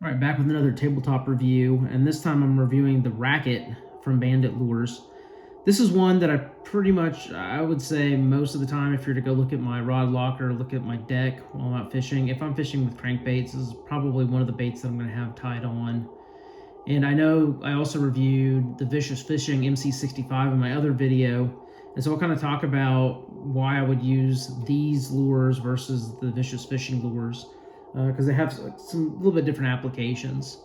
All right, back with another tabletop review, and this time I'm reviewing the Rack-It from Bandit Lures. This is one that I would say most of the time, if you're to go look at my rod locker, look at my deck while I'm out fishing, if I'm fishing with crankbaits, this is probably one of the baits that I'm going to have tied on. And I know I also reviewed the Vicious Fishing MC65 in my other video, and so I'll kind of talk about why I would use these lures versus the Vicious Fishing lures, because they have some little bit different applications.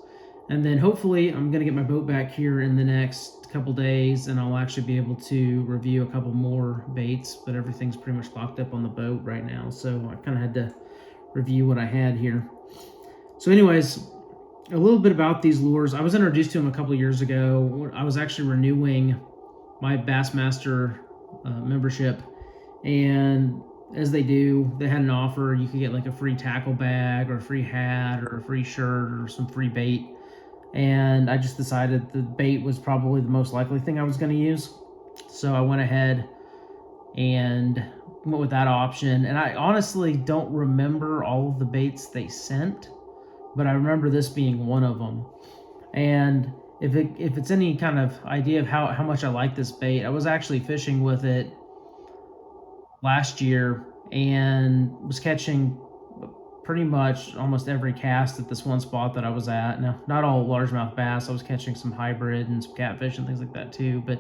And then hopefully I'm going to get my boat back here in the next couple days, and I'll actually be able to review a couple more baits, but everything's pretty much locked up on the boat right now, so I kind of had to review what I had here. So anyways, a little bit about these lures. I was introduced to them a couple of years ago. I was actually renewing my Bassmaster membership, and as they do, they had an offer. You could get like a free tackle bag or a free hat or a free shirt or some free bait, and I just decided the bait was probably the most likely thing I was going to use, so I went ahead and went with that option. And I honestly don't remember all of the baits they sent, but I remember this being one of them. And if it's any kind of idea of how much I like this bait, I was actually fishing with it last year and was catching pretty much almost every cast at this one spot that I was at. Now, not all largemouth bass. I was catching some hybrid and some catfish and things like that too, but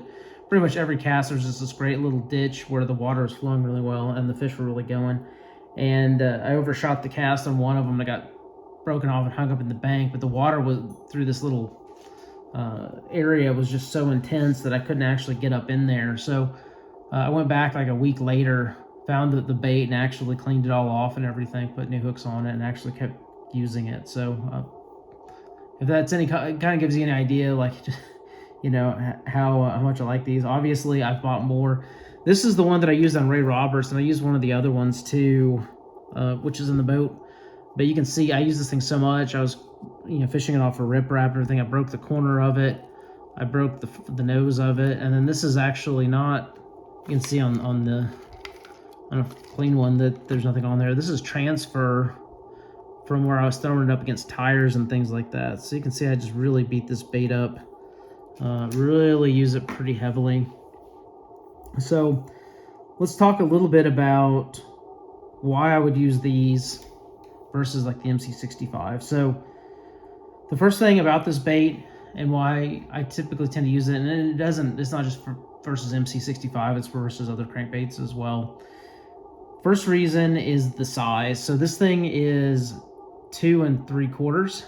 pretty much every cast there's just this great little ditch where the water is flowing really well and the fish were really going. And I overshot the cast on one of them. I got broken off and hung up in the bank, but the water was through this little area was just so intense that I couldn't actually get up in there. So I went back like a week later, found the bait, and actually cleaned it all off and everything, put new hooks on it, and actually kept using it. So if that's any kind of gives you an idea, like, you know, how much I like these. Obviously, I've bought more. This is the one that I used on Ray Roberts, and I used one of the other ones too, which is in the boat. But you can see I use this thing so much. I was, fishing it off a riprap and everything. I broke the corner of it. I broke the nose of it. And then this is actually not, you can see on a clean one that there's nothing on there. This is transfer from where I was throwing it up against tires and things like that. So you can see I just really beat this bait up. Really use it pretty heavily. So let's talk a little bit about why I would use these versus like the MC65. So the first thing about this bait and why I typically tend to use it, and it's not just for versus MC65, it's versus other crankbaits as well. First reason is the size. So this thing is 2 3/4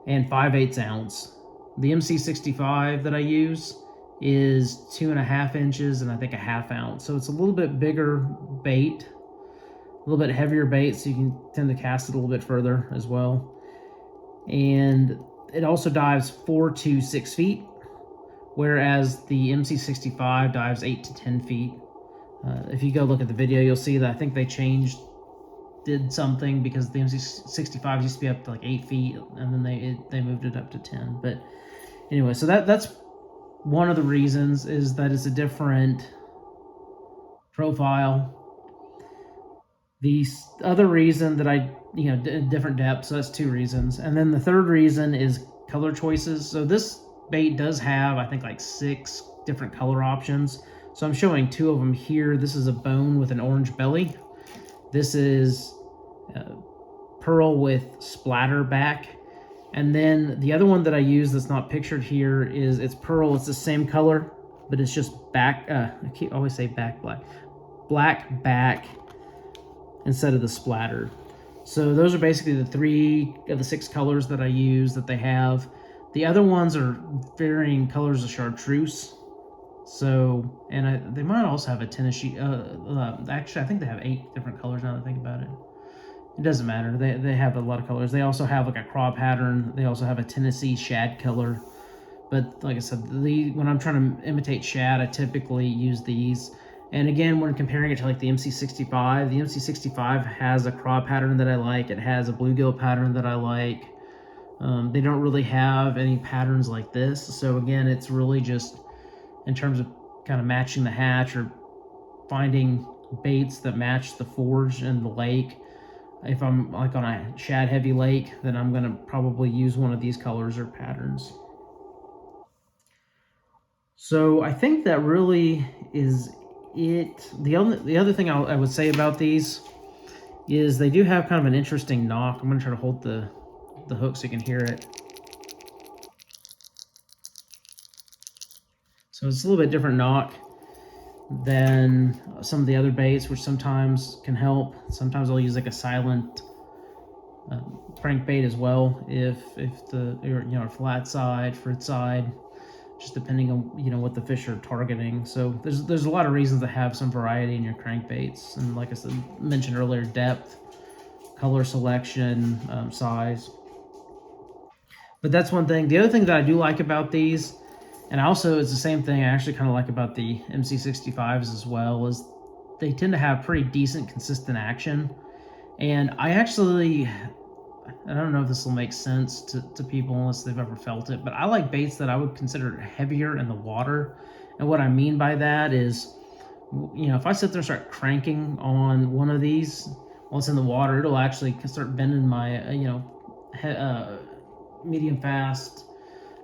and 5/8 ounce. The MC65 that I use is 2.5 inches and I think a 1/2 ounce. So it's a little bit bigger bait, a little bit heavier bait, so you can tend to cast it a little bit further as well. And it also dives 4 to 6 feet, whereas the MC65 dives 8 to 10 feet. If you go look at the video, you'll see that I think they did something, because the MC65 used to be up to like 8 feet, and then they moved it up to 10. But anyway, so that's one of the reasons, is that it's a different profile. The other reason that different depth, so that's 2 reasons. And then the third reason is color choices. So this bait does have, I think, like 6 different color options. So I'm showing 2 of them here. This is a bone with an orange belly. This is pearl with splatter back. And then the other one that I use that's not pictured here is, it's pearl. It's the same color, but it's just back, I always say black back instead of the splatter. So those are basically the 3 of the 6 colors that I use that they have. The other ones are varying colors of chartreuse. So, and they might also have a Tennessee, actually I think they have 8 different colors now that I think about it. It doesn't matter, they have a lot of colors. They also have like a craw pattern. They also have a Tennessee shad color. But like I said, when I'm trying to imitate shad, I typically use these. And again, when comparing it to like the MC65 has a craw pattern that I like. It has a bluegill pattern that I like. They don't really have any patterns like this. So again, it's really just in terms of kind of matching the hatch or finding baits that match the forge and the lake. If I'm like on a shad heavy lake, then I'm gonna probably use one of these colors or patterns. So I think that really is it. The other thing I would say about these is they do have kind of an interesting knock. I'm gonna try to hold the hook so you can hear it. So it's a little bit different knock than some of the other baits, which sometimes can help. Sometimes I'll use like a silent crankbait as well if the, you know, flat side, fruit side, just depending on, you know, what the fish are targeting. So there's a lot of reasons to have some variety in your crankbaits, and like I said, mentioned earlier, depth, color selection, size. But that's one thing. The other thing that I do like about these, and also it's the same thing I actually kind of like about the MC65s as well, is they tend to have pretty decent consistent action. And I don't know if this will make sense to people unless they've ever felt it, but I like baits that I would consider heavier in the water. And what I mean by that is, you know, if I sit there and start cranking on one of these while it's in the water, it'll actually start bending my, you know, medium fast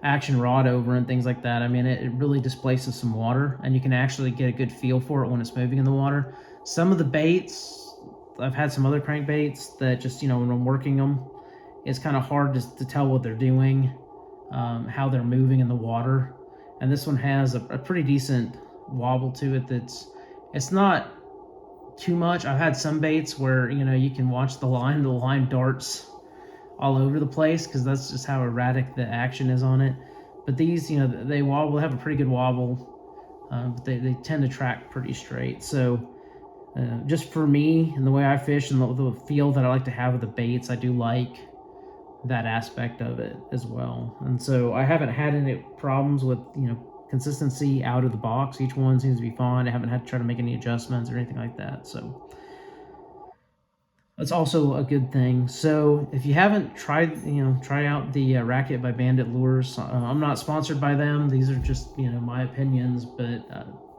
action rod over and things like that. I mean, it really displaces some water, and you can actually get a good feel for it when it's moving in the water. Some of the baits, I've had some other crankbaits that just, you know, when I'm working them, it's kind of hard to tell what they're doing, how they're moving in the water. And this one has a pretty decent wobble to it. It's not too much. I've had some baits where, you know, you can watch the line darts all over the place because that's just how erratic the action is on it. But these, you know, they wobble, have a pretty good wobble, but they tend to track pretty straight. So just for me and the way I fish and the feel that I like to have with the baits, I do like that aspect of it as well. And so I haven't had any problems with, you know, consistency out of the box. Each one seems to be fine. I haven't had to try to make any adjustments or anything like that. So that's also a good thing. So if you haven't tried, you know, try out the Rack-It by Bandit Lures. I'm not sponsored by them. These are just, you know, my opinions, but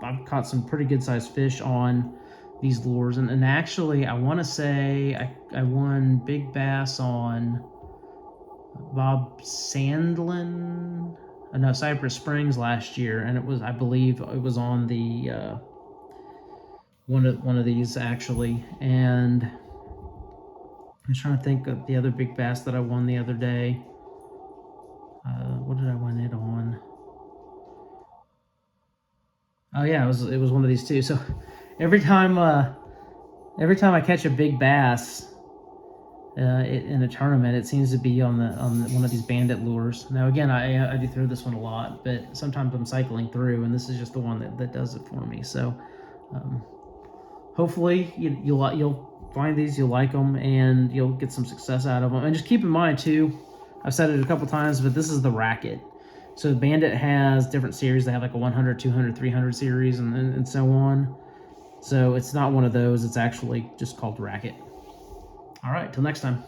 I've caught some pretty good sized fish on these lures. And actually, I want to say I won big bass on Bob Sandlin, no, Cypress Springs last year, and it was, I believe it was on the one of these actually. And I'm trying to think of the other big bass that I won the other day. What did I win it on? Oh yeah, it was one of these two. So every time I catch a big bass in a tournament, it seems to be on one of these Bandit lures. Now again, I do throw this one a lot, but sometimes I'm cycling through, and this is just the one that does it for me. So hopefully you'll find these, you'll like them, and you'll get some success out of them. And just keep in mind too, I've said it a couple times, but this is the Rack-It. So Bandit has different series. They have like a 100, 200, 300 series, and so on. So it's not one of those. It's actually just called Rack-It. All right, till next time.